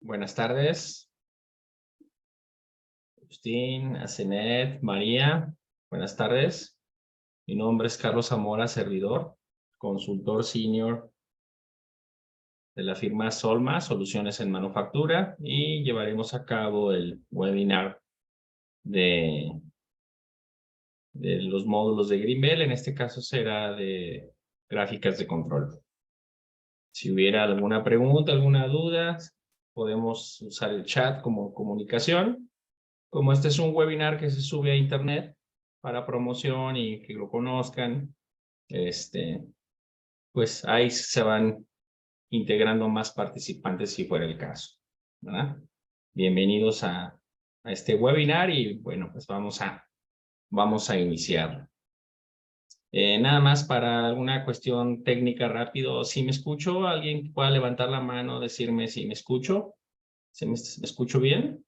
Buenas tardes. Agustín, Asenet, María. Buenas tardes. Mi nombre es Carlos Zamora, servidor, consultor senior de la firma Solma, Soluciones en Manufactura, y llevaremos a cabo el webinar de los módulos de Greenbelt. En este caso será de gráficas de control. Si hubiera alguna pregunta, alguna duda, podemos usar el chat como comunicación. Como este es un webinar que se sube a internet para promoción y que lo conozcan, pues ahí se van integrando más participantes si fuera el caso, ¿verdad? Bienvenidos a este webinar y bueno, pues vamos a iniciar. Nada más para alguna cuestión técnica rápido, si me escucho, alguien pueda levantar la mano, decirme si me escucho, si me escucho bien.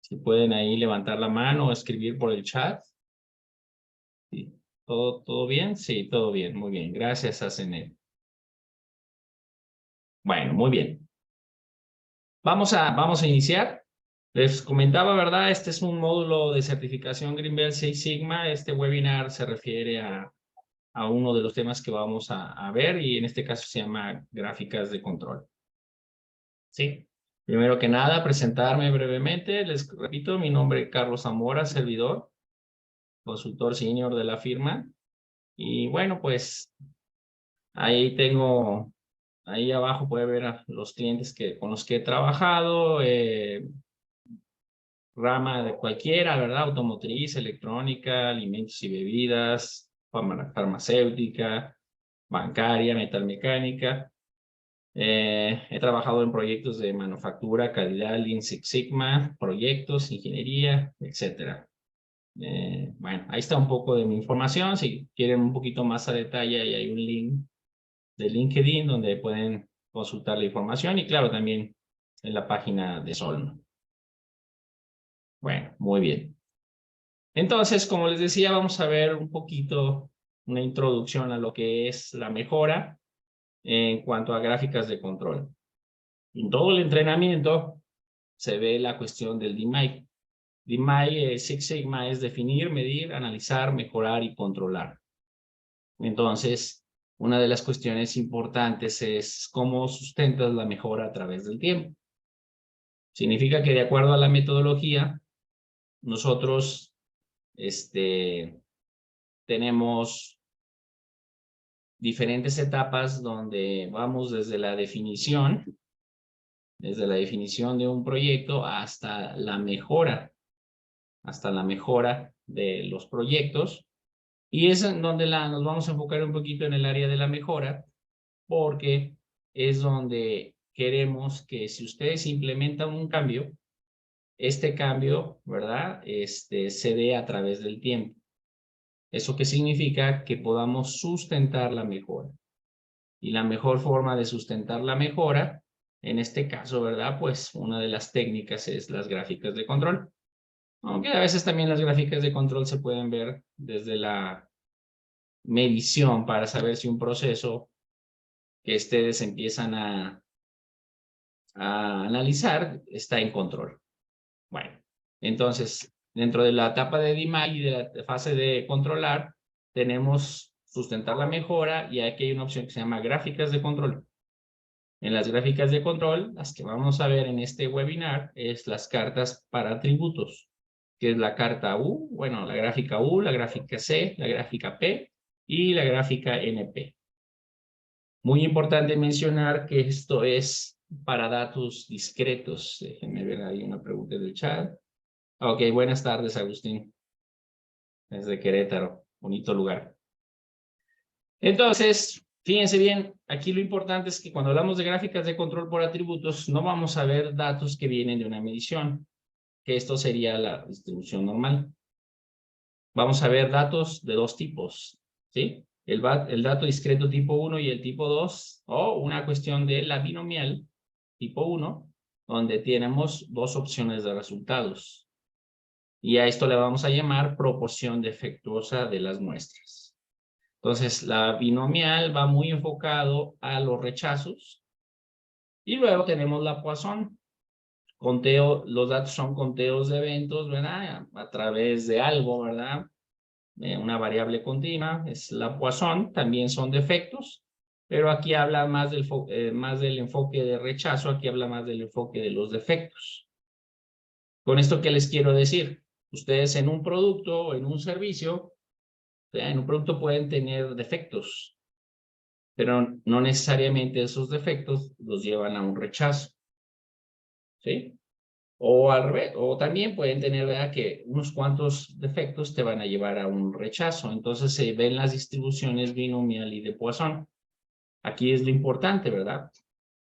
Si pueden ahí levantar la mano o escribir por el chat. Sí. ¿Todo bien? Sí, todo bien. Muy bien. Gracias, Asenet. Bueno, muy bien. Vamos a iniciar. Les comentaba, ¿verdad? Este es un módulo de certificación Greenbelt Six Sigma. Este webinar se refiere a uno de los temas que vamos a ver y en este caso se llama gráficas de control. Sí. Primero que nada, presentarme brevemente. Les repito, mi nombre es Carlos Zamora, servidor, consultor senior de la firma. Y bueno, pues ahí tengo, ahí abajo puede ver a los clientes con los que he trabajado, rama de cualquiera, ¿verdad? Automotriz, electrónica, alimentos y bebidas, farmacéutica, bancaria, metalmecánica. He trabajado en proyectos de manufactura, calidad, Lean Six Sigma, proyectos, ingeniería, etcétera. Bueno, ahí está un poco de mi información. Si quieren un poquito más a detalle, ahí hay un link de LinkedIn donde pueden consultar la información y claro, también en la página de Solma. Bueno, muy bien. Entonces, como les decía, vamos a ver un poquito una introducción a lo que es la mejora en cuanto a gráficas de control. En todo el entrenamiento se ve la cuestión del DMAIC. DMAIC Six Sigma es definir, medir, analizar, mejorar y controlar. Entonces, una de las cuestiones importantes es cómo sustentas la mejora a través del tiempo. Significa que de acuerdo a la metodología, nosotros tenemos diferentes etapas donde vamos desde la definición de un proyecto hasta la mejora de los proyectos. Y es en donde nos vamos a enfocar un poquito en el área de la mejora, porque es donde queremos que si ustedes implementan un cambio, este cambio, ¿verdad? Se dé a través del tiempo. ¿Eso qué significa? Que podamos sustentar la mejora. Y la mejor forma de sustentar la mejora, en este caso, ¿verdad? Pues una de las técnicas es las gráficas de control. Aunque a veces también las gráficas de control se pueden ver desde la medición para saber si un proceso que ustedes empiezan a analizar está en control. Bueno, entonces, dentro de la etapa de DMAIC y de la fase de controlar, tenemos sustentar la mejora y aquí hay una opción que se llama gráficas de control. En las gráficas de control, las que vamos a ver en este webinar es las cartas para atributos, que es la carta U, bueno, la gráfica U, la gráfica C, la gráfica P y la gráfica NP. Muy importante mencionar que esto es para datos discretos. Déjenme ver ahí una pregunta del chat. Ok, buenas tardes, Agustín. Desde Querétaro, bonito lugar. Entonces, fíjense bien, aquí lo importante es que cuando hablamos de gráficas de control por atributos, no vamos a ver datos que vienen de una medición, que esto sería la distribución normal. Vamos a ver datos de dos tipos, ¿sí? El dato discreto tipo 1 y el tipo 2, o una cuestión de la binomial tipo 1, donde tenemos dos opciones de resultados. Y a esto le vamos a llamar proporción defectuosa de las muestras. Entonces, la binomial va muy enfocado a los rechazos Y luego tenemos la Poisson. Conteo, los datos son conteos de eventos, ¿verdad? A través de algo, ¿verdad? Una variable continua, es la Poisson, también son defectos, pero aquí habla más del enfoque de rechazo, aquí habla más del enfoque de los defectos. Con esto, ¿qué les quiero decir? Ustedes en un producto o en un servicio, en un producto pueden tener defectos, pero no necesariamente esos defectos los llevan a un rechazo, ¿sí? O al revés, o también pueden tener, ¿verdad?, que unos cuantos defectos te van a llevar a un rechazo. Entonces se ven las distribuciones binomial y de Poisson. Aquí es lo importante, ¿verdad?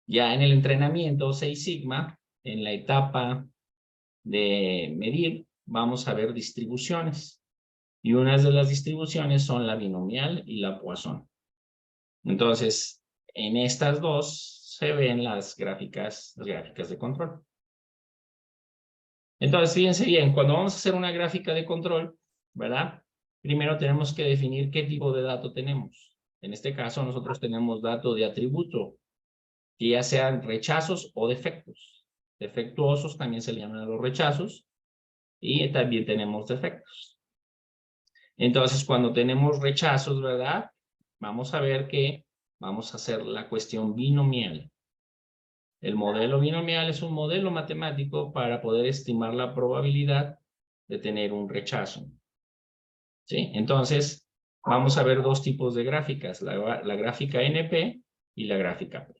Ya en el entrenamiento Six Sigma, en la etapa de medir, vamos a ver distribuciones. Y unas de las distribuciones son la binomial y la Poisson. Entonces, en estas dos se ven las gráficas de control. Entonces, fíjense bien, cuando vamos a hacer una gráfica de control, ¿verdad? Primero tenemos que definir qué tipo de dato tenemos. En este caso, nosotros tenemos dato de atributo, que ya sean rechazos o defectos. Defectuosos también se le llaman a los rechazos, y también tenemos defectos. Entonces, cuando tenemos rechazos, ¿verdad? Vamos a ver que vamos a hacer la cuestión binomial. El modelo binomial es un modelo matemático para poder estimar la probabilidad de tener un rechazo. ¿Sí? Entonces, vamos a ver dos tipos de gráficas, la gráfica NP y la gráfica P.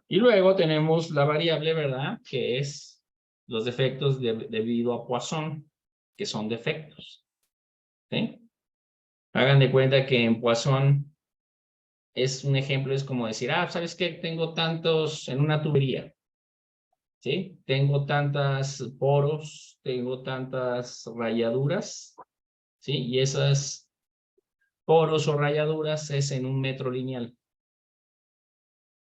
Y luego tenemos la variable, ¿verdad?, que es los defectos debido a Poisson, que son defectos. ¿Sí? Hagan de cuenta que en Poisson es un ejemplo, es como decir, ¿sabes qué? Tengo tantos en una tubería. ¿Sí? Tengo tantas poros, tengo tantas rayaduras, ¿sí? Y esas poros o rayaduras es en un metro lineal.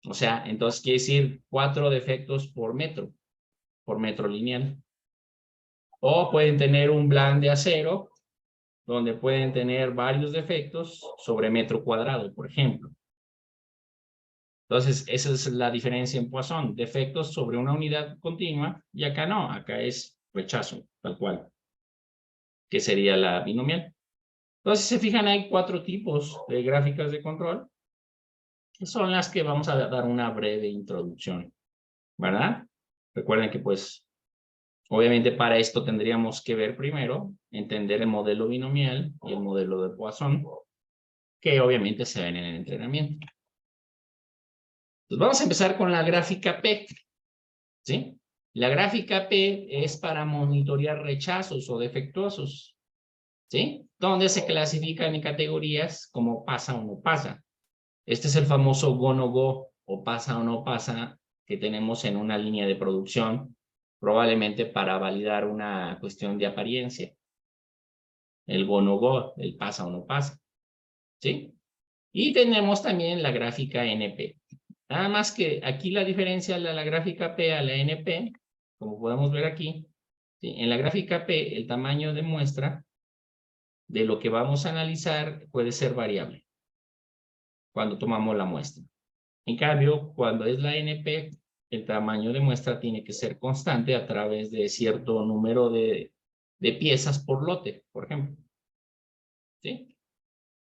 O sea, entonces quiere decir 4 defectos por metro lineal. O pueden tener un blan de acero, donde pueden tener varios defectos sobre metro cuadrado, por ejemplo. Entonces, esa es la diferencia en Poisson, defectos sobre una unidad continua, y acá no, acá es rechazo, tal cual, que sería la binomial. Entonces, si se fijan, hay 4 tipos de gráficas de control, que son las que vamos a dar una breve introducción, ¿verdad? Recuerden que, pues, obviamente para esto tendríamos que ver primero, entender el modelo binomial y el modelo de Poisson, que obviamente se ven en el entrenamiento. Entonces, vamos a empezar con la gráfica P, ¿sí? La gráfica P es para monitorear rechazos o defectuosos, ¿sí? Donde se clasifican en categorías como pasa o no pasa. Este es el famoso go no go, o pasa o no pasa, que tenemos en una línea de producción, probablemente para validar una cuestión de apariencia. El go no go, el pasa o no pasa, ¿sí? Y tenemos también la gráfica NP. Nada más que aquí la diferencia de la gráfica P a la NP, como podemos ver aquí, ¿sí? En la gráfica P el tamaño de muestra de lo que vamos a analizar puede ser variable cuando tomamos la muestra. En cambio, cuando es la NP, el tamaño de muestra tiene que ser constante a través de cierto número de piezas por lote, por ejemplo. ¿Sí?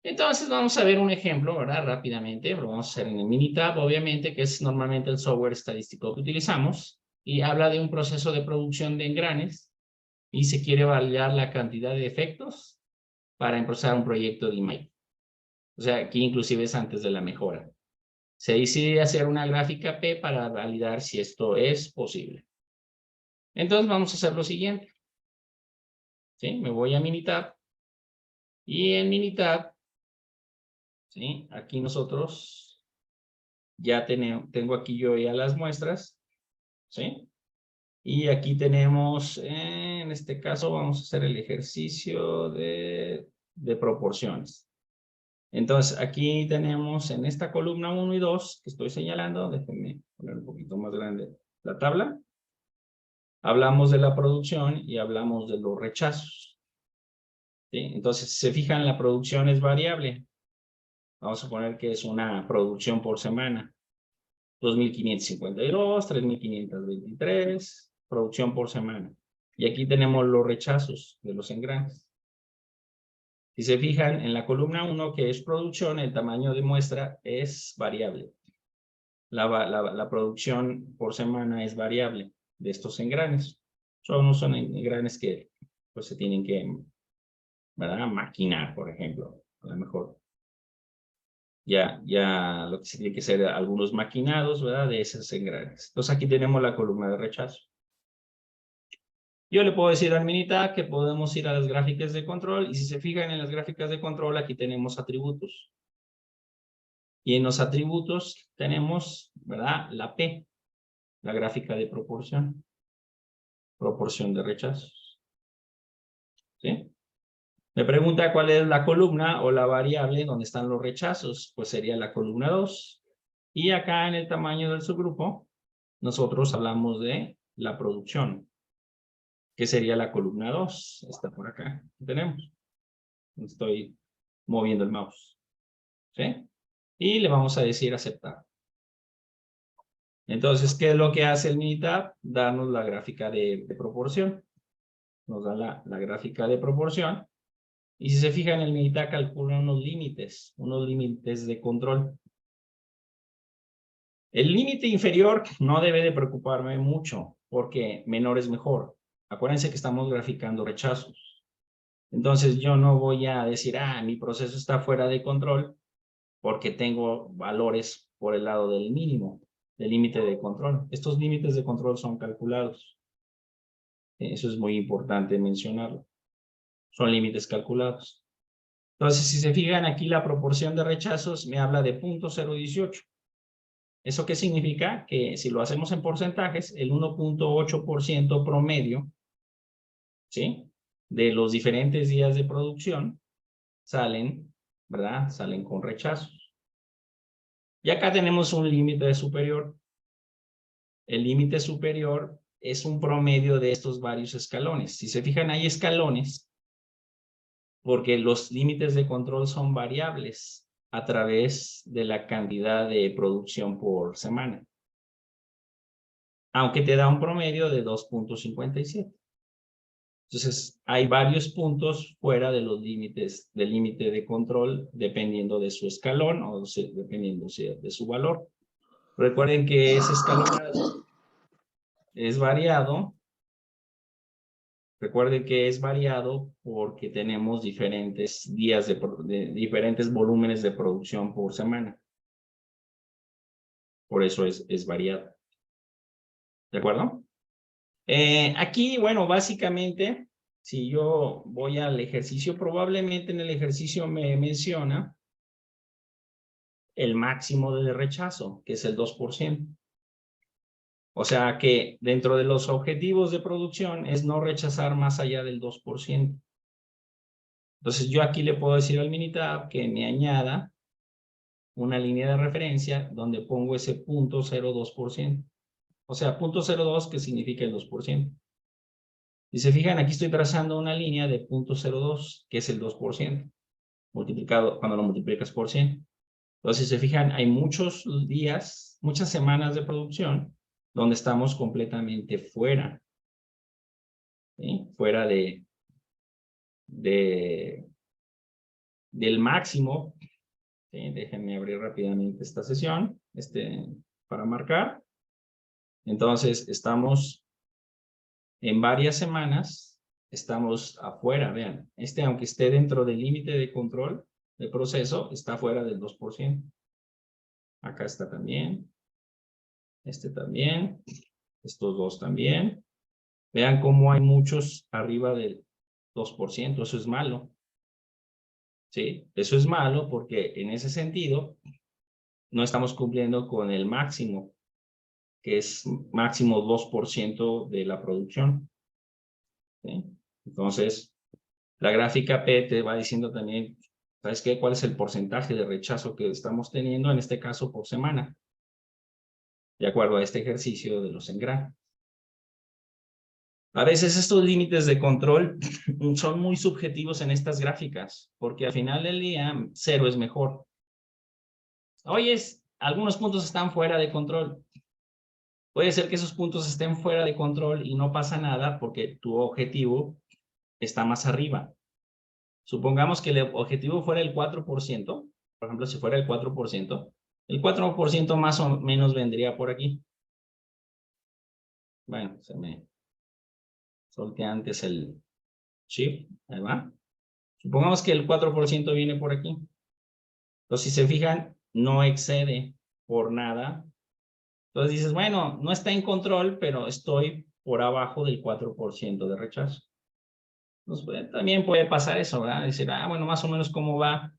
Entonces vamos a ver un ejemplo, ¿verdad? Rápidamente, lo vamos a hacer en el Minitab, obviamente, que es normalmente el software estadístico que utilizamos, y habla de un proceso de producción de engranes, y se quiere validar la cantidad de efectos para empezar un proyecto de imagen. O sea, aquí inclusive es antes de la mejora. Se decide hacer una gráfica P para validar si esto es posible. Entonces vamos a hacer lo siguiente. ¿Sí? Me voy a Minitab, y en Minitab, ¿sí?, aquí nosotros ya tengo aquí yo ya las muestras, ¿sí? Y aquí tenemos, en este caso vamos a hacer el ejercicio de proporciones. Entonces aquí tenemos en esta columna 1 y 2 que estoy señalando, déjenme poner un poquito más grande la tabla. Hablamos de la producción y hablamos de los rechazos, ¿sí? Entonces, si se fijan, la producción es variable. Vamos a poner que es una producción por semana. 2.552, 3.523, producción por semana. Y aquí tenemos los rechazos de los engranes. Si se fijan, en la columna 1, que es producción, el tamaño de muestra es variable. La producción por semana es variable de estos engranes. Son engranes que pues, se tienen que, ¿verdad?, maquinar, por ejemplo. A lo mejor ya lo que se tiene que ser algunos maquinados, ¿verdad?, de esos engranes. Entonces aquí tenemos la columna de rechazo. Yo le puedo decir al Minitab que podemos ir a las gráficas de control, y si se fijan en las gráficas de control, aquí tenemos atributos. Y en los atributos tenemos, ¿verdad?, la P, la gráfica de proporción de rechazos. ¿Sí? Me pregunta cuál es la columna o la variable donde están los rechazos. Pues sería la columna 2. Y acá en el tamaño del subgrupo, nosotros hablamos de la producción, que sería la columna 2. Está por acá. Tenemos. Estoy moviendo el mouse. ¿Sí? Y le vamos a decir aceptar. Entonces, ¿qué es lo que hace el Minitab? Darnos la gráfica de proporción. Nos da la gráfica de proporción. Y si se fijan, el Minitab calcula unos límites de control. El límite inferior no debe de preocuparme mucho, porque menor es mejor. Acuérdense que estamos graficando rechazos. Entonces, yo no voy a decir, mi proceso está fuera de control, porque tengo valores por el lado del mínimo, del límite de control. Estos límites de control son calculados. Eso es muy importante mencionarlo. Son límites calculados. Entonces, si se fijan aquí, la proporción de rechazos me habla de 0.018. ¿Eso qué significa? Que si lo hacemos en porcentajes, el 1.8% promedio, ¿sí?, de los diferentes días de producción salen, ¿verdad?, salen con rechazos. Y acá tenemos un límite superior. El límite superior es un promedio de estos varios escalones. Si se fijan, hay escalones porque los límites de control son variables a través de la cantidad de producción por semana. Aunque te da un promedio de 2.57. Entonces, hay varios puntos fuera de los límites, del límite de control, dependiendo de su escalón o dependiendo de su valor. Recuerden que ese escalón es variado. Recuerden que es variado porque tenemos diferentes días de diferentes volúmenes de producción por semana. Por eso es variado. ¿De acuerdo? Aquí, bueno, básicamente, si yo voy al ejercicio, probablemente en el ejercicio me menciona el máximo de rechazo, que es el 2%. O sea que dentro de los objetivos de producción es no rechazar más allá del 2%. Entonces yo aquí le puedo decir al Minitab que me añada una línea de referencia donde pongo ese 0.02%. O sea, 0.02 que significa el 2%. Si se fijan, aquí estoy trazando una línea de 0.02, que es el 2%, multiplicado cuando lo multiplicas por 100. Entonces, si se fijan, hay muchos días, muchas semanas de producción donde estamos completamente fuera. ¿Sí? Fuera del máximo. ¿Sí? Déjenme abrir rápidamente esta sesión para marcar. Entonces, estamos en varias semanas, estamos afuera. Vean, aunque esté dentro del límite de control del proceso, está fuera del 2%. Acá está también. También. Estos dos también. Vean cómo hay muchos arriba del 2%. Eso es malo. ¿Sí? Eso es malo porque en ese sentido no estamos cumpliendo con el máximo, que es máximo 2% de la producción. ¿Sí? Entonces, la gráfica P te va diciendo también, ¿sabes qué? ¿Cuál es el porcentaje de rechazo que estamos teniendo, en este caso por semana? De acuerdo a este ejercicio de los engranes. A veces estos límites de control son muy subjetivos en estas gráficas, porque al final del día 0 es mejor. Oye, algunos puntos están fuera de control. Puede ser que esos puntos estén fuera de control y no pasa nada porque tu objetivo está más arriba. Supongamos que el objetivo fuera el 4%, por ejemplo, si fuera el 4%, el 4% más o menos vendría por aquí. Bueno, se me solté antes el shift, ahí va. Supongamos que el 4% viene por aquí. Entonces, si se fijan, no excede por nada. Entonces dices, bueno, no está en control, pero estoy por abajo del 4% de rechazo. Entonces, también puede pasar eso, ¿verdad? Decir, bueno, más o menos cómo va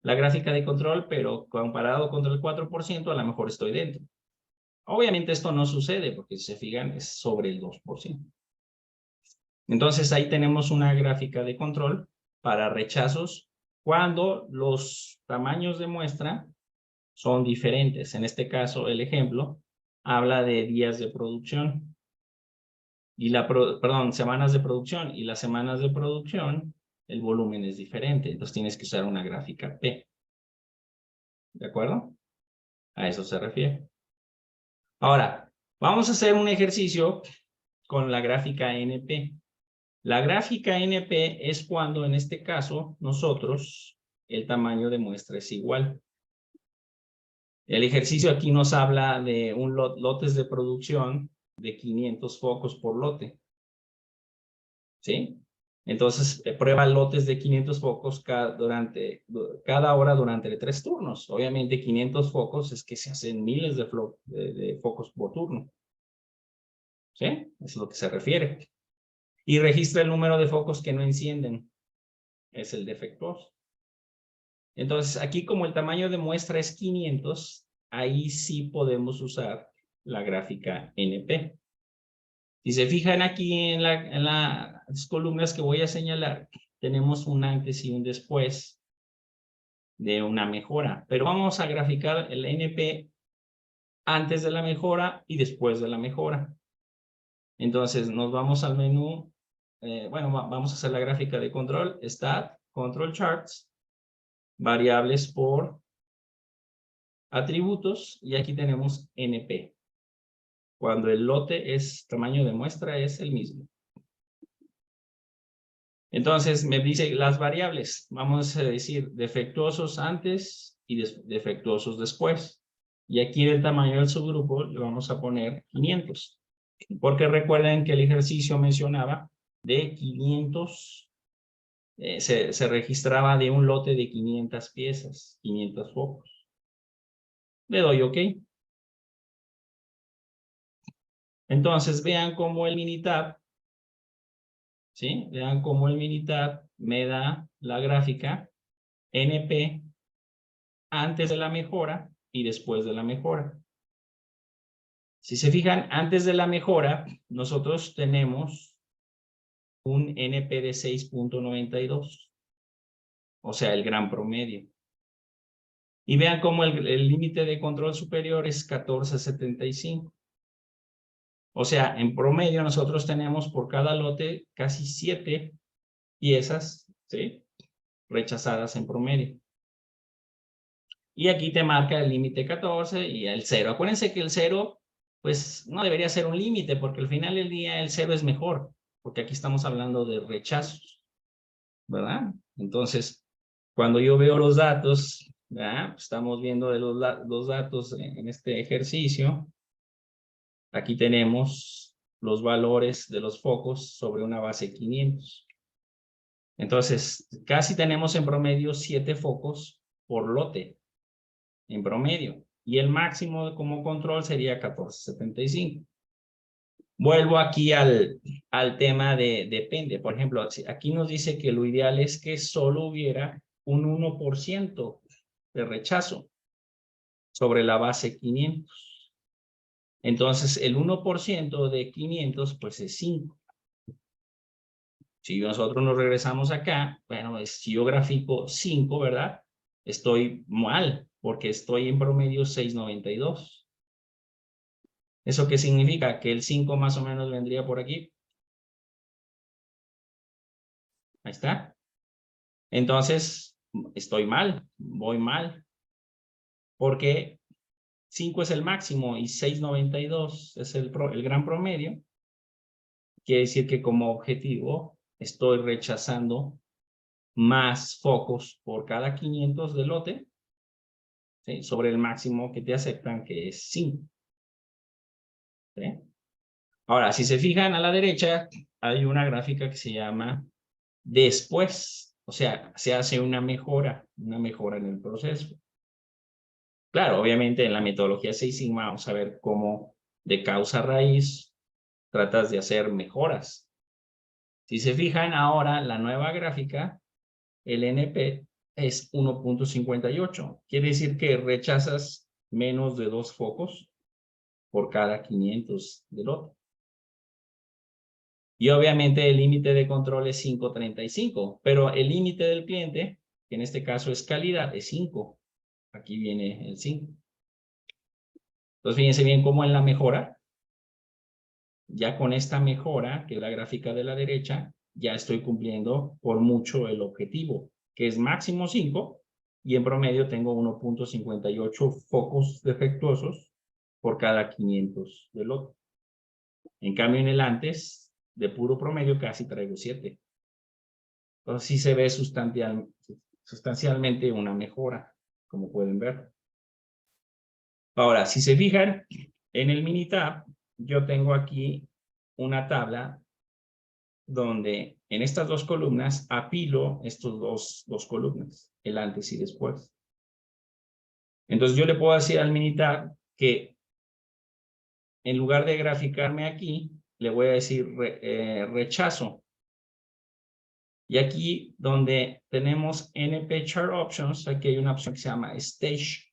la gráfica de control, pero comparado contra el 4%, a lo mejor estoy dentro. Obviamente esto no sucede, porque si se fijan, es sobre el 2%. Entonces ahí tenemos una gráfica de control para rechazos cuando los tamaños de muestra son diferentes. En este caso, el ejemplo habla de días de producción y semanas de producción, y las semanas de producción, el volumen es diferente. Entonces tienes que usar una gráfica P. ¿De acuerdo? A eso se refiere. Ahora, vamos a hacer un ejercicio con la gráfica NP. La gráfica NP es cuando, en este caso, nosotros, el tamaño de muestra es igual. El ejercicio aquí nos habla de lotes de producción de 500 focos por lote. ¿Sí? Entonces, prueba lotes de 500 focos cada hora durante 3 turnos. Obviamente, 500 focos es que se hacen miles de focos por turno. ¿Sí? Eso es lo que se refiere. Y registra el número de focos que no encienden. Es el defectuoso. Entonces, aquí como el tamaño de muestra es 500, ahí sí podemos usar la gráfica NP. Si se fijan aquí en las columnas que voy a señalar, tenemos un antes y un después de una mejora. Pero vamos a graficar el NP antes de la mejora y después de la mejora. Entonces, nos vamos al menú. Bueno, vamos a hacer la gráfica de control. Stat, Control Charts, variables por atributos, y aquí tenemos NP. Cuando el lote tamaño de muestra es el mismo. Entonces me dice las variables, vamos a decir defectuosos antes y defectuosos después. Y aquí en el tamaño del subgrupo le vamos a poner 500. Porque recuerden que el ejercicio mencionaba de 500, se registraba de un lote de 500 piezas, 500 focos. Le doy OK. Entonces vean cómo el Minitab, ¿sí? Vean cómo el Minitab me da la gráfica NP antes de la mejora y después de la mejora. Si se fijan, antes de la mejora, nosotros tenemos un NP de 6.92, o sea, el gran promedio. Y vean cómo el límite de control superior es 14.75. O sea, en promedio nosotros tenemos por cada lote casi 7 piezas, ¿sí?, rechazadas en promedio. Y aquí te marca el límite 14 y el 0. Acuérdense que el 0, pues no debería ser un límite, porque al final del día el 0 es mejor, porque aquí estamos hablando de rechazos, ¿verdad? Entonces, cuando yo veo los datos, ¿verdad? Pues estamos viendo de los datos en este ejercicio. Aquí tenemos los valores de los focos sobre una base 500. Entonces, casi tenemos en promedio 7 focos por lote, en promedio. Y el máximo como control sería 14.75. Vuelvo aquí al tema de depende. Por ejemplo, aquí nos dice que lo ideal es que solo hubiera un 1% de rechazo sobre la base 500. Entonces, el 1% de 500, pues es 5. Si nosotros nos regresamos acá, bueno, si yo grafico 5, ¿verdad? Estoy mal, porque estoy en promedio 6.92. ¿Eso qué significa? Que el 5 más o menos vendría por aquí. Ahí está. Entonces, estoy mal, voy mal. ¿Por qué? 5 es el máximo y 6.92 es el gran promedio. Quiere decir que como objetivo estoy rechazando más focos por cada 500 de lote, ¿sí? Sobre el máximo que te aceptan, que es 5. ¿Sí? Ahora, si se fijan a la derecha, hay una gráfica que se llama después. O sea, se hace una mejora en el proceso. Claro, obviamente en la metodología Six Sigma vamos a ver cómo de causa raíz tratas de hacer mejoras. Si se fijan ahora, la nueva gráfica, el NP es 1.58. Quiere decir que rechazas menos de 2 focos por cada 500 de lote. Y obviamente el límite de control es 5.35, pero el límite del cliente, que en este caso es calidad, es 5. Aquí viene el 5. Entonces fíjense bien cómo en la mejora, ya con esta mejora, que es la gráfica de la derecha, ya estoy cumpliendo por mucho el objetivo, que es máximo 5, y en promedio tengo 1.58 focos defectuosos por cada 500 de lote. En cambio, en el antes, de puro promedio, casi traigo 7. Entonces sí se ve sustancialmente una mejora, como pueden ver. Ahora, si se fijan, en el Minitab, yo tengo aquí una tabla donde en estas dos columnas apilo estos dos columnas, el antes y después. Entonces yo le puedo decir al Minitab que en lugar de graficarme aquí, le voy a decir rechazo. Y aquí donde tenemos NP Chart Options, aquí hay una opción que se llama Stage.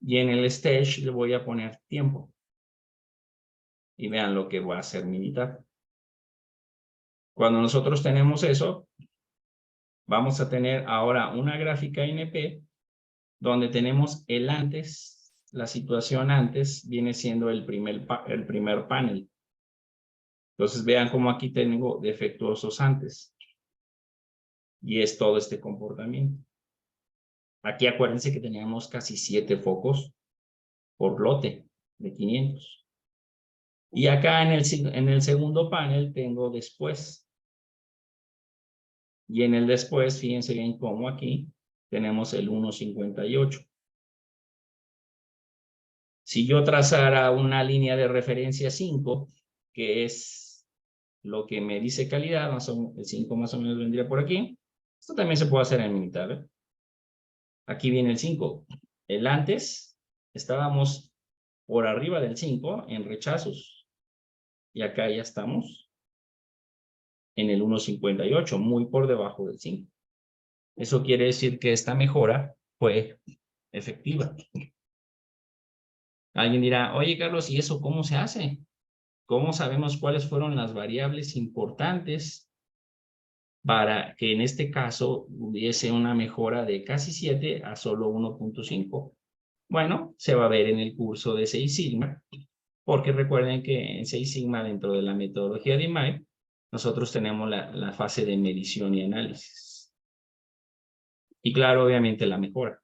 Y en el Stage le voy a poner tiempo. Y vean lo que voy a hacer Minitab. Cuando nosotros tenemos eso, vamos a tener ahora una gráfica NP donde tenemos el antes, la situación antes viene siendo el primer panel. Entonces vean cómo aquí tengo defectuosos antes. Y es todo este comportamiento. Aquí acuérdense que teníamos casi 7 focos por lote de 500. Y acá en el segundo panel tengo después. Y en el después, fíjense bien cómo aquí tenemos el 1.58. Si yo trazara una línea de referencia 5, que es lo que me dice calidad, el 5 más o menos vendría por aquí. Esto también se puede hacer en Minitab, ¿eh? Aquí viene el 5. El antes estábamos por arriba del 5 en rechazos. Y acá ya estamos en el 1.58, muy por debajo del 5. Eso quiere decir que esta mejora fue efectiva. Alguien dirá, oye Carlos, ¿y eso cómo se hace? ¿Cómo sabemos cuáles fueron las variables importantes para que en este caso hubiese una mejora de casi 7 a solo 1.5? Bueno, se va a ver en el curso de Six Sigma, porque recuerden que en Six Sigma, dentro de la metodología de IMAI, nosotros tenemos la fase de medición y análisis. Y claro, obviamente la mejora.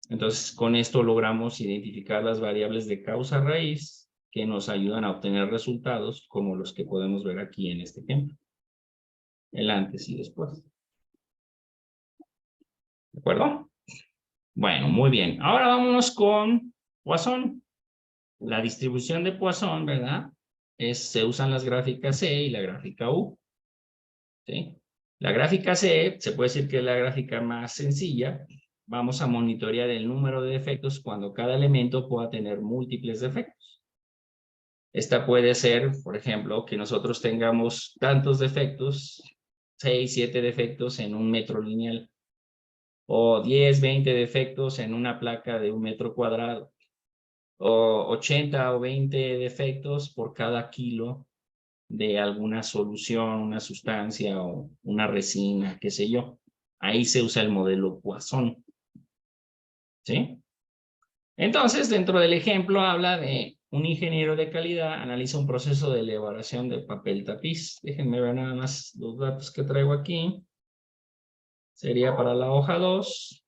Entonces, con esto logramos identificar las variables de causa raíz que nos ayudan a obtener resultados como los que podemos ver aquí en este ejemplo. El antes y después. ¿De acuerdo? Bueno, muy bien. Ahora vámonos con Poisson. La distribución de Poisson, ¿verdad? Se usan las gráficas C y la gráfica U. ¿Sí? La gráfica C se puede decir que es la gráfica más sencilla. Vamos a monitorear el número de defectos cuando cada elemento pueda tener múltiples defectos. Esta puede ser, por ejemplo, que nosotros tengamos tantos defectos, 6, 7 defectos en un metro lineal, o 10, 20 defectos en una placa de 1 metro cuadrado, o 80 o 20 defectos por cada kilo de alguna solución, una sustancia o una resina, qué sé yo. Ahí se usa el modelo Poisson. ¿Sí? Entonces, dentro del ejemplo habla de un ingeniero de calidad analiza un proceso de elaboración de papel tapiz. Déjenme ver nada más los datos que traigo aquí. Sería para la hoja 2.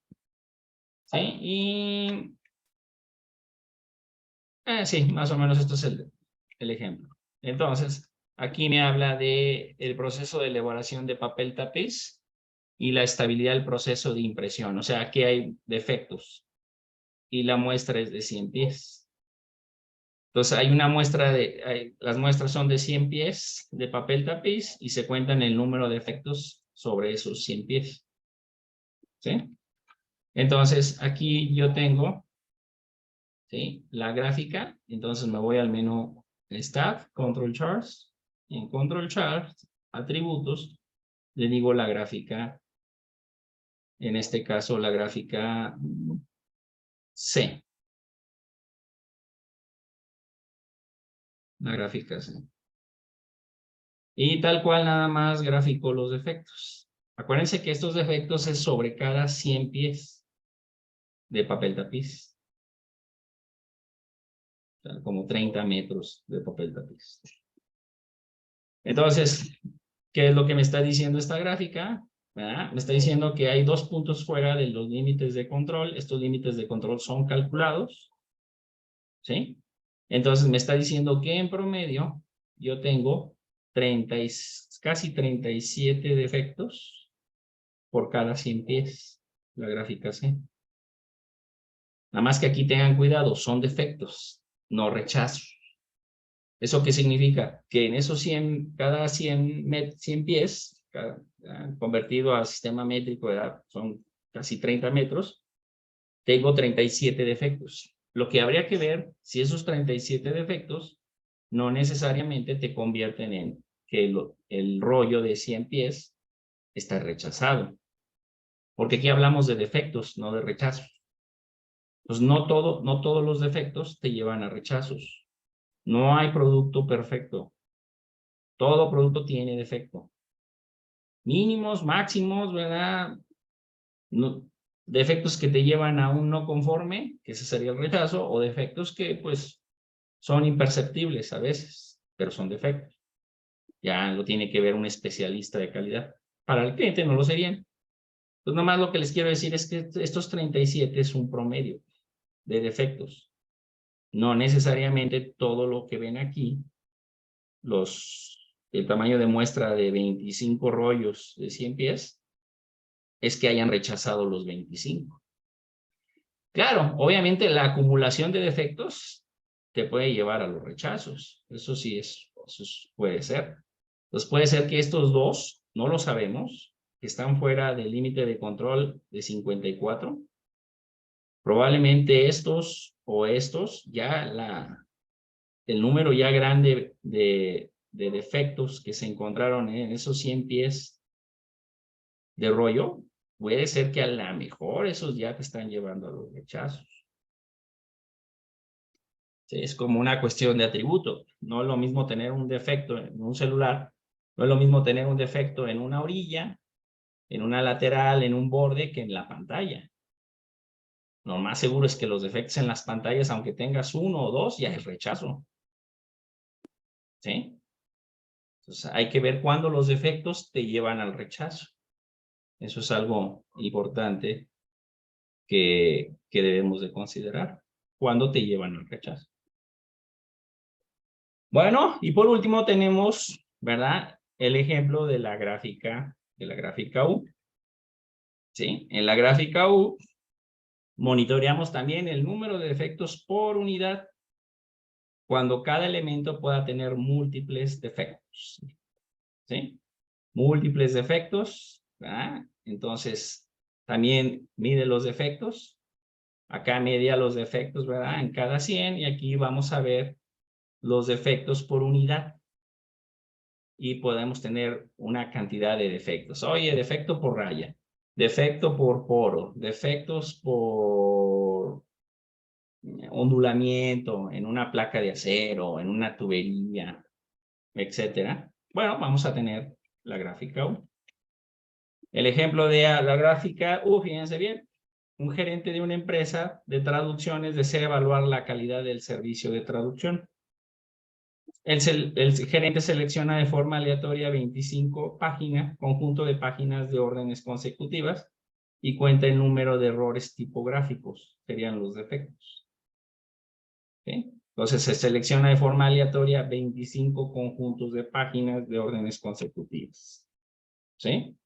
¿Sí? Y Sí, más o menos esto es el ejemplo. Entonces, aquí me habla de el proceso de elaboración de papel tapiz y la estabilidad del proceso de impresión. O sea, aquí hay defectos y la muestra es de 100 pies. Entonces, hay una muestra las muestras son de 100 pies de papel tapiz y se cuentan el número de defectos sobre esos 100 pies. ¿Sí? Entonces, aquí yo tengo, ¿sí?, la gráfica. Entonces, me voy al menú Staff, Control Charts. Y en Control Charts, atributos, le digo la gráfica, en este caso, la gráfica C. La gráfica C. Y tal cual nada más gráfico los defectos. Acuérdense que estos defectos es sobre cada 100 pies de papel tapiz. O sea, como 30 metros de papel tapiz. Entonces, ¿qué es lo que me está diciendo esta gráfica? ¿Verdad? Me está diciendo que hay 2 puntos fuera de los límites de control. Estos límites de control son calculados. ¿Sí? Entonces me está diciendo que en promedio yo tengo casi 37 defectos por cada 100 pies. La gráfica C. Nada más que aquí tengan cuidado, son defectos, no rechazos. ¿Eso qué significa? Que en esos 100, cada 100 pies, convertido al sistema métrico, son casi 30 metros, tengo 37 defectos. Lo que habría que ver si esos 37 defectos no necesariamente te convierten en que el rollo de 100 pies está rechazado. Porque aquí hablamos de defectos, no de rechazos. Pues no todos los defectos te llevan a rechazos. No hay producto perfecto. Todo producto tiene defecto. Mínimos, máximos, ¿verdad? No, defectos que te llevan a un no conforme, que ese sería el rechazo, o defectos que pues son imperceptibles a veces, pero son defectos. Ya lo tiene que ver un especialista de calidad. Para el cliente no lo serían. Pues nomás lo que les quiero decir es que estos 37 es un promedio de defectos. No necesariamente todo lo que ven aquí, el tamaño de muestra de 25 rollos de 100 pies, es que hayan rechazado los 25. Claro, obviamente la acumulación de defectos te puede llevar a los rechazos. Eso sí puede ser. Entonces puede ser que estos dos, no lo sabemos, que están fuera del límite de control de 54. Probablemente estos o estos, ya el número ya grande de defectos que se encontraron en esos 100 pies de rollo, puede ser que a lo mejor esos ya te están llevando a los rechazos. Sí, es como una cuestión de atributo. No es lo mismo tener un defecto en un celular, no es lo mismo tener un defecto en una orilla, en una lateral, en un borde, que en la pantalla. Lo más seguro es que los defectos en las pantallas, aunque tengas uno o dos, ya es rechazo. ¿Sí? Entonces hay que ver cuándo los defectos te llevan al rechazo. Eso es algo importante que debemos de considerar. ¿Cuándo te llevan al rechazo? Bueno, y por último tenemos, ¿verdad?, el ejemplo de la gráfica U. ¿Sí? En la gráfica U monitoreamos también el número de defectos por unidad cuando cada elemento pueda tener múltiples defectos. ¿Sí? Múltiples defectos, ¿verdad? Entonces, también mide los defectos. Acá medía los defectos, ¿verdad?, en cada 100, y aquí vamos a ver los defectos por unidad. Y podemos tener una cantidad de defectos. Oye, defecto por raya, defecto por poro, defectos por ondulamiento en una placa de acero, en una tubería, etcétera. Bueno, vamos a tener la gráfica U. El ejemplo de la gráfica U, fíjense bien, un gerente de una empresa de traducciones desea evaluar la calidad del servicio de traducción. El gerente selecciona de forma aleatoria 25 páginas, conjunto de páginas de órdenes consecutivas, y cuenta el número de errores tipográficos, serían los defectos. ¿Sí? Entonces se selecciona de forma aleatoria 25 conjuntos de páginas de órdenes consecutivas. ¿Sí?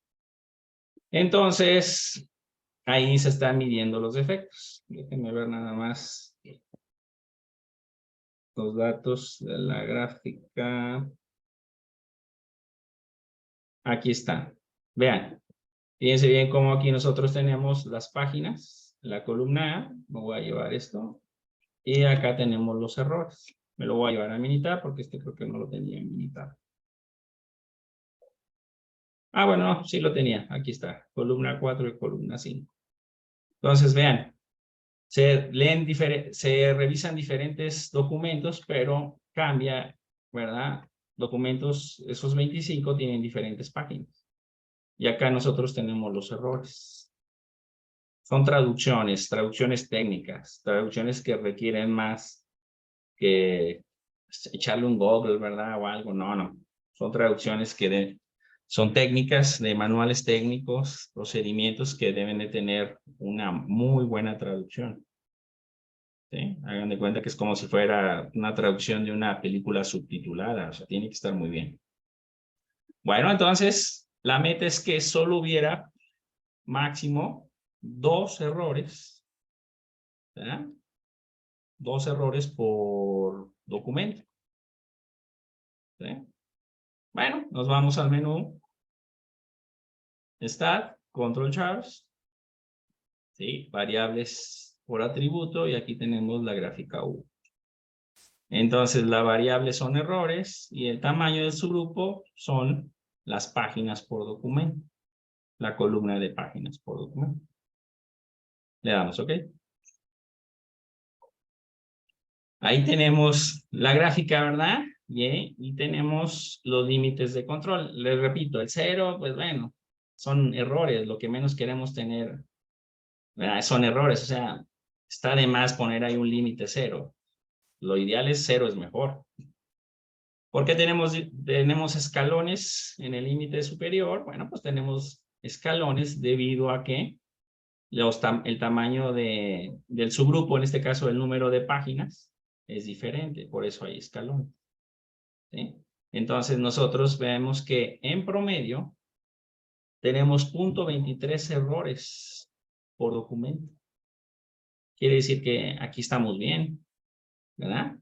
Entonces, ahí se están midiendo los defectos. Déjenme ver nada más los datos de la gráfica. Aquí está. Vean. Fíjense bien cómo aquí nosotros tenemos las páginas. La columna A, me voy a llevar esto. Y acá tenemos los errores. Me lo voy a llevar a militar porque este creo que no lo tenía en militar. Ah, bueno, no, sí lo tenía. Aquí está. Columna 4 y columna 5. Entonces, vean. Se revisan diferentes documentos, pero cambia, ¿verdad? Documentos, esos 25 tienen diferentes páginas. Y acá nosotros tenemos los errores. Son traducciones técnicas, traducciones que requieren más que echarle un Google, ¿verdad? O algo, no. Son traducciones que son técnicas de manuales técnicos, procedimientos que deben de tener una muy buena traducción. ¿Sí? Hagan de cuenta que es como si fuera una traducción de una película subtitulada, o sea, tiene que estar muy bien. Bueno, entonces, la meta es que solo hubiera máximo 2 errores, ¿verdad? 2 errores por documento. ¿Sí? Bueno, nos vamos al menú. Stat, Control Charts, ¿sí? Variables por atributo, y aquí tenemos la gráfica U. Entonces, la variable son errores y el tamaño de su grupo son las páginas por documento, la columna de páginas por documento. Le damos OK. Ahí tenemos la gráfica, ¿verdad? Bien, y tenemos los límites de control. Les repito, el 0, pues bueno, son errores, lo que menos queremos tener, ¿verdad? Son errores, o sea, está de más poner ahí un límite 0. Lo ideal es 0, es mejor. ¿Por qué tenemos escalones en el límite superior? Bueno, pues tenemos escalones debido a que el tamaño del subgrupo, en este caso el número de páginas, es diferente, por eso hay escalones. ¿Sí? Entonces nosotros vemos que en promedio tenemos 0.23 errores por documento. Quiere decir que aquí estamos bien, ¿verdad?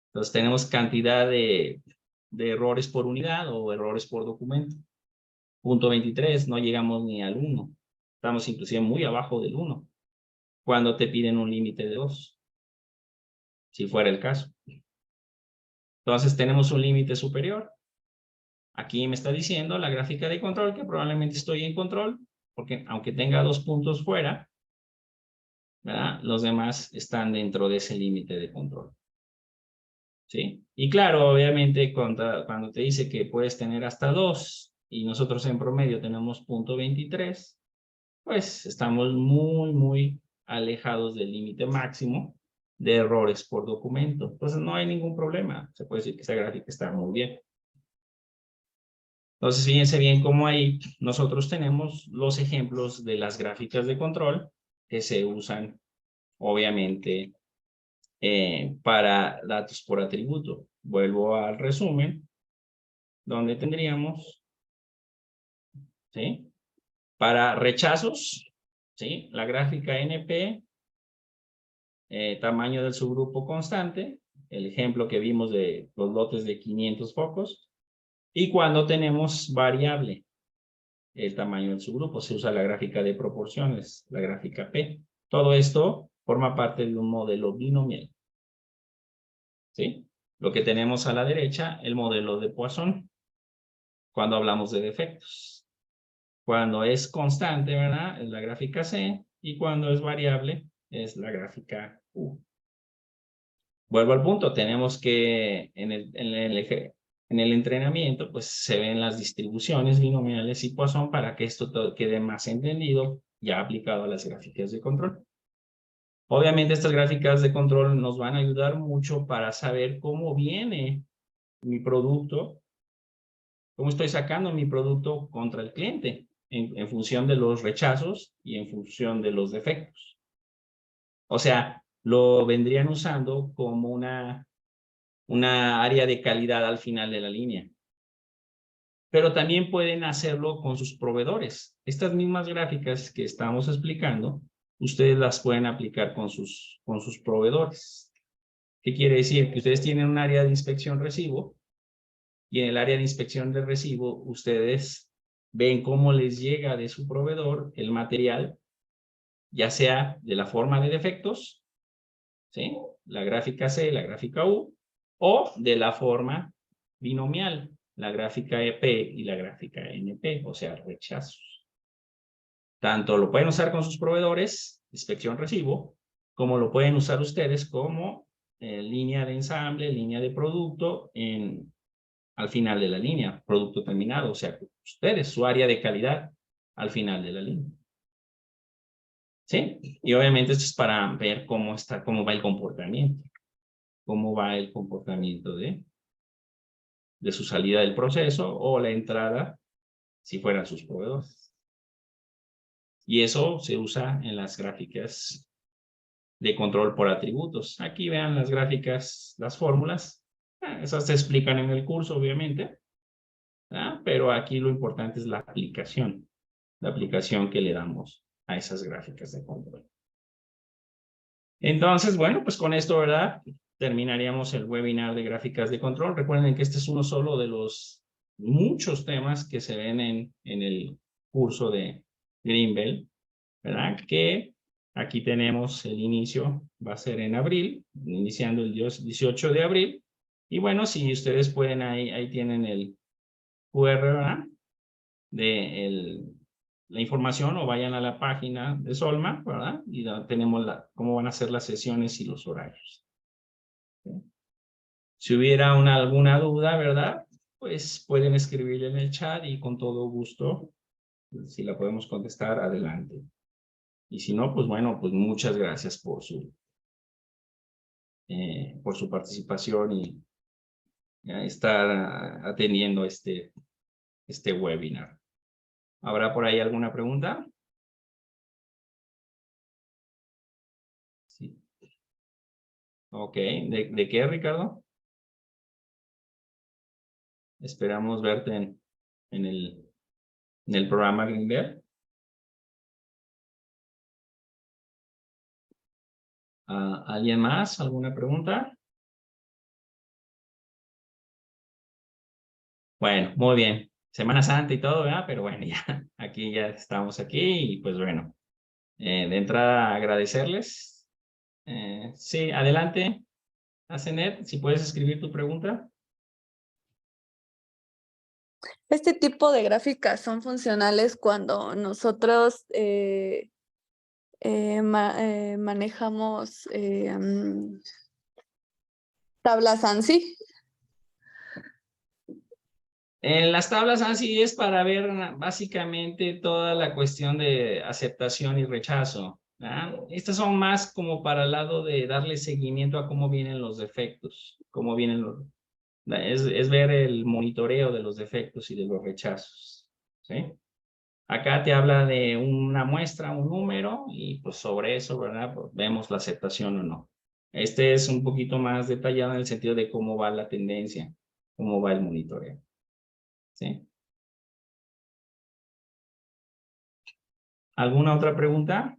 Entonces tenemos cantidad de errores por unidad o errores por documento. 0.23, no llegamos ni al 1. Estamos inclusive muy abajo del 1. Cuando te piden un límite de 2. Si fuera el caso. Entonces tenemos un límite superior. Aquí me está diciendo la gráfica de control que probablemente estoy en control, porque aunque tenga 2 puntos fuera, ¿verdad? Los demás están dentro de ese límite de control. ¿Sí? Y claro, obviamente cuando te dice que puedes tener hasta 2 y nosotros en promedio tenemos 0.23, pues estamos muy alejados del límite máximo de errores por documento. Entonces no hay ningún problema. Se puede decir que esta gráfica está muy bien. Entonces fíjense bien cómo ahí nosotros tenemos los ejemplos de las gráficas de control que se usan obviamente para datos por atributo. Vuelvo al resumen, donde tendríamos, ¿sí? Para rechazos, ¿sí? La gráfica NP, tamaño del subgrupo constante, el ejemplo que vimos de los lotes de 500 focos, y cuando tenemos variable, el tamaño del subgrupo, se usa la gráfica de proporciones, la gráfica P. Todo esto forma parte de un modelo binomial. ¿Sí? Lo que tenemos a la derecha, el modelo de Poisson, cuando hablamos de defectos. Cuando es constante, ¿verdad? Es la gráfica C, y cuando es variable, es la gráfica U. Vuelvo al punto, tenemos que en el entrenamiento, pues se ven las distribuciones binomiales y Poisson para que esto todo quede más entendido, ya aplicado a las gráficas de control. Obviamente estas gráficas de control nos van a ayudar mucho para saber cómo viene mi producto, cómo estoy sacando mi producto contra el cliente, en función de los rechazos y en función de los defectos. O sea, lo vendrían usando como una una área de calidad al final de la línea. Pero también pueden hacerlo con sus proveedores. Estas mismas gráficas que estamos explicando, ustedes las pueden aplicar con sus proveedores. ¿Qué quiere decir? Que ustedes tienen un área de inspección recibo y en el área de inspección de recibo ustedes ven cómo les llega de su proveedor el material, ya sea de la forma de defectos, ¿sí? La gráfica C, la gráfica U, o de la forma binomial, la gráfica EP y la gráfica NP, o sea, rechazos. Tanto lo pueden usar con sus proveedores, inspección recibo, como lo pueden usar ustedes como línea de ensamble, línea de producto, al final de la línea, producto terminado, o sea, ustedes, su área de calidad al final de la línea. ¿Sí? Y obviamente esto es para ver cómo va el comportamiento. Cómo va el comportamiento de su salida del proceso o la entrada si fueran sus proveedores. Y eso se usa en las gráficas de control por atributos. Aquí vean las gráficas, las fórmulas. Esas se explican en el curso, obviamente. Pero aquí lo importante es la aplicación que le damos a esas gráficas de control. Entonces, bueno, pues con esto, ¿verdad? Terminaríamos el webinar de gráficas de control. Recuerden que este es uno solo de los muchos temas que se ven en el curso de Greenbelt, ¿verdad? Que aquí tenemos el inicio, va a ser en abril, iniciando el 18 de abril. Y bueno, si ustedes pueden, ahí tienen el QR, ¿verdad? La información, o vayan a la página de Solma, ¿verdad? Y tenemos cómo van a ser las sesiones y los horarios. ¿Sí? Si hubiera alguna duda, ¿verdad? Pues pueden escribirle en el chat y con todo gusto, si la podemos contestar, adelante. Y si no, pues bueno, pues muchas gracias por su participación y estar atendiendo este webinar. ¿Habrá por ahí alguna pregunta? Sí. Ok, ¿de qué, Ricardo? Esperamos verte en el programa Greenbelt. ¿Alguien más? ¿Alguna pregunta? Bueno, muy bien. Semana Santa y todo, ¿verdad? Pero bueno, ya estamos aquí y pues bueno, de entrada agradecerles. Sí, adelante, Asenet, si puedes escribir tu pregunta. Este tipo de gráficas son funcionales cuando nosotros manejamos tablas ANSI. En las tablas ANSI es para ver básicamente toda la cuestión de aceptación y rechazo. Estas son más como para el lado de darle seguimiento a cómo vienen los defectos, cómo vienen es ver el monitoreo de los defectos y de los rechazos. ¿Sí? Acá te habla de una muestra, un número, y pues sobre eso, ¿verdad? Pues vemos la aceptación o no. Este es un poquito más detallado en el sentido de cómo va la tendencia, cómo va el monitoreo. ¿Sí? ¿Alguna otra pregunta?